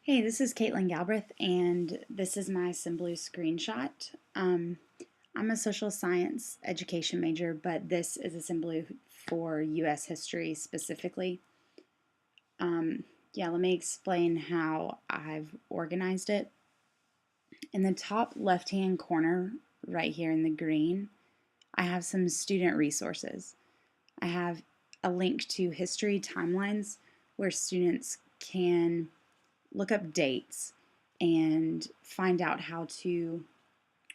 Hey, this is Caitlin Galbraith, and this is my Symbaloo screenshot. I'm a social science education major, but this is a Symbaloo for U.S. history specifically. Yeah, let me explain how I've organized it. In the top left-hand corner, right here in the green, I have some student resources. I have a link to history timelines where students can look up dates and find out how to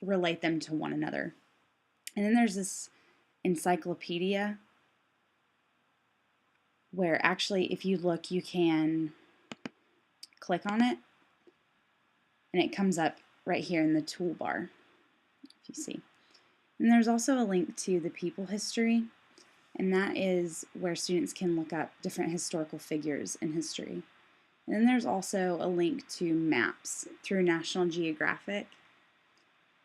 relate them to one another. And then there's this encyclopedia where actually, if you look, you can click on it and it comes up right here in the toolbar, if you see. And there's also a link to the people history, and that is where students can look up different historical figures in history. And then there's also a link to maps through National Geographic.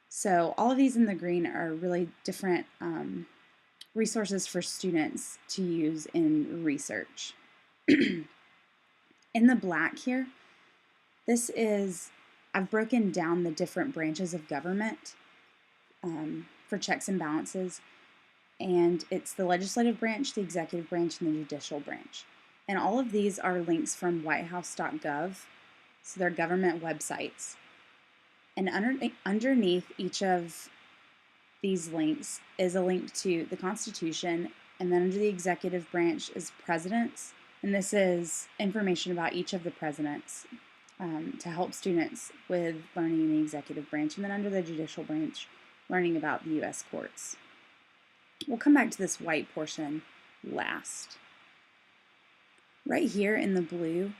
So all of these in the green are really different resources for students to use in research. In the black here, I've broken down the different branches of government for checks and balances, and it's the legislative branch, the executive branch, and the judicial branch. And all of these are links from whitehouse.gov, so they're government websites. And underneath each of these links is a link to the Constitution, and then under the executive branch is presidents, and this is information about each of the presidents to help students with learning in the executive branch, and then under the judicial branch, learning about the U.S. courts. We'll come back to this white portion last. Right here in the blue,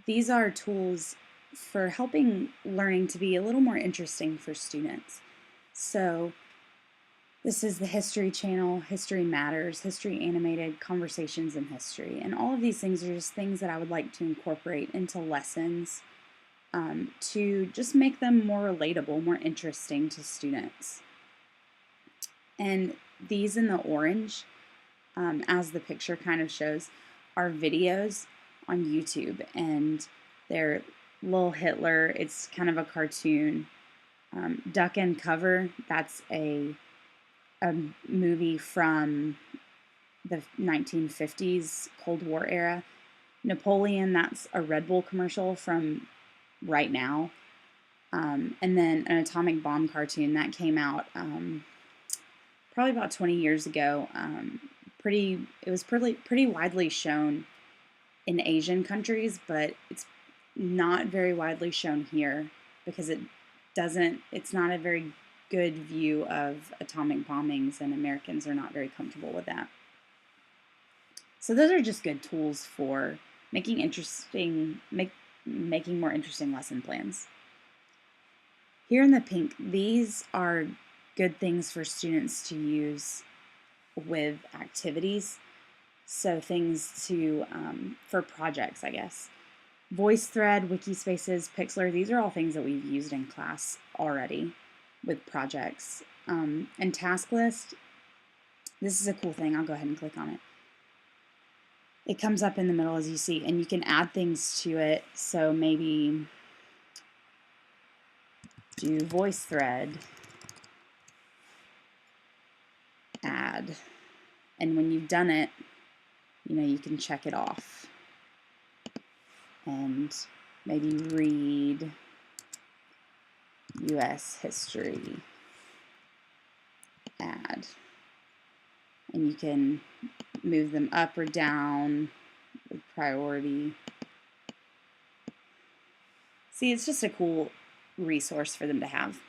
these are tools for helping learning to be a little more interesting for students. So this is the History Channel, History Matters, History Animated, Conversations in History. And all of these things are just things that I would like to incorporate into lessons to just make them more relatable, more interesting to students. And these in the orange, as the picture kind of shows, are videos on YouTube. And they're Lil Hitler, it's kind of a cartoon. Duck and Cover, that's a movie from the 1950s Cold War era. Napoleon, that's a Red Bull commercial from right now. And then an atomic bomb cartoon that came out probably about 20 years ago. It was pretty widely shown in Asian countries, but it's not very widely shown here because it's not a very good view of atomic bombings, and Americans are not very comfortable with that. So those are just good tools for making more interesting lesson plans. Here in the pink, these are good things for students to use with activities. So things for projects, I guess. VoiceThread, Wikispaces, Pixlr, these are all things that we've used in class already with projects. And Task List, this is a cool thing. I'll go ahead and click on it. It comes up in the middle as you see, and you can add things to it. So maybe do VoiceThread, add, and when you've done it, you can check it off. And maybe read U.S. history, add. And you can move them up or down with priority. See, it's just a cool resource for them to have.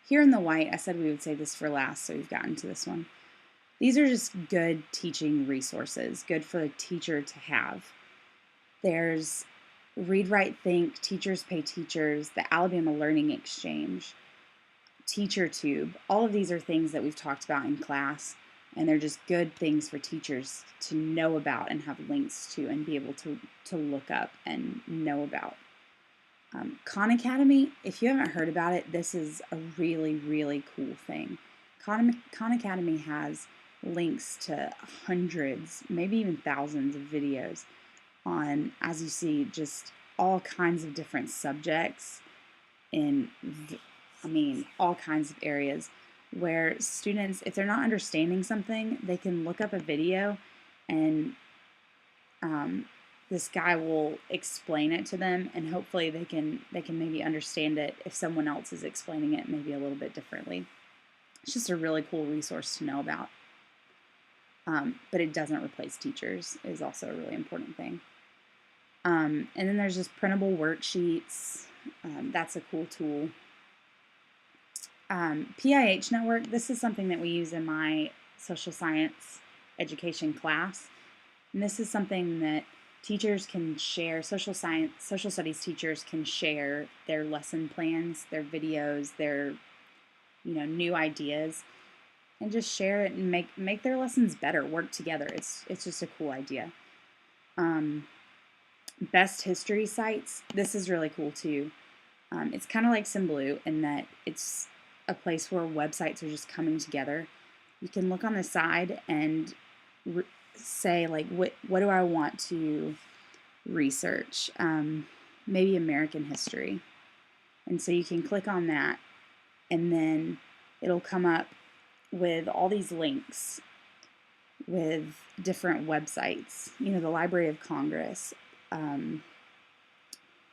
Here in the white, I said we would save this for last, so we've gotten to this one. These are just good teaching resources, good for a teacher to have. There's Read, Write, Think, Teachers Pay Teachers, the Alabama Learning Exchange, TeacherTube. All of these are things that we've talked about in class, and they're just good things for teachers to know about and have links to and be able to look up and know about. Khan Academy, if you haven't heard about it, this is a really, really cool thing. Khan Academy has links to hundreds, maybe even thousands of videos on, as you see, just all kinds of different subjects in, all kinds of areas where students, if they're not understanding something, they can look up a video and this guy will explain it to them, and hopefully they can maybe understand it if someone else is explaining it maybe a little bit differently. It's just a really cool resource to know about. But it doesn't replace teachers, is also a really important thing. And then there's just printable worksheets. That's a cool tool. PIH Network, this is something that we use in my social science education class. And this is something that teachers can share, social studies teachers can share their lesson plans, their videos, their new ideas, and just share it and make their lessons better, work together. It's just a cool idea. Best history sites, this is really cool too. It's kind of like Symbaloo in that it's a place where websites are just coming together. You can look on the side and say, like, what do I want to research? Maybe American history. And so you can click on that, and then it'll come up with all these links with different websites. The Library of Congress,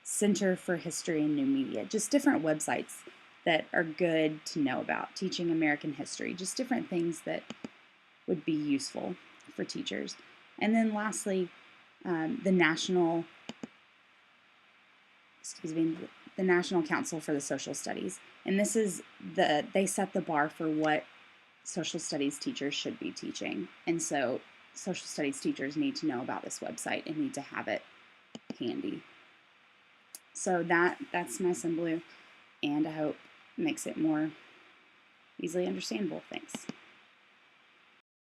Center for History and New Media, just different websites that are good to know about, teaching American history, just different things that would be useful for teachers. And then lastly, the National Council for the Social Studies. And this is they set the bar for what social studies teachers should be teaching. And so social studies teachers need to know about this website and need to have it handy. So that's my Symbaloo, and I hope it makes it more easily understandable. Thanks.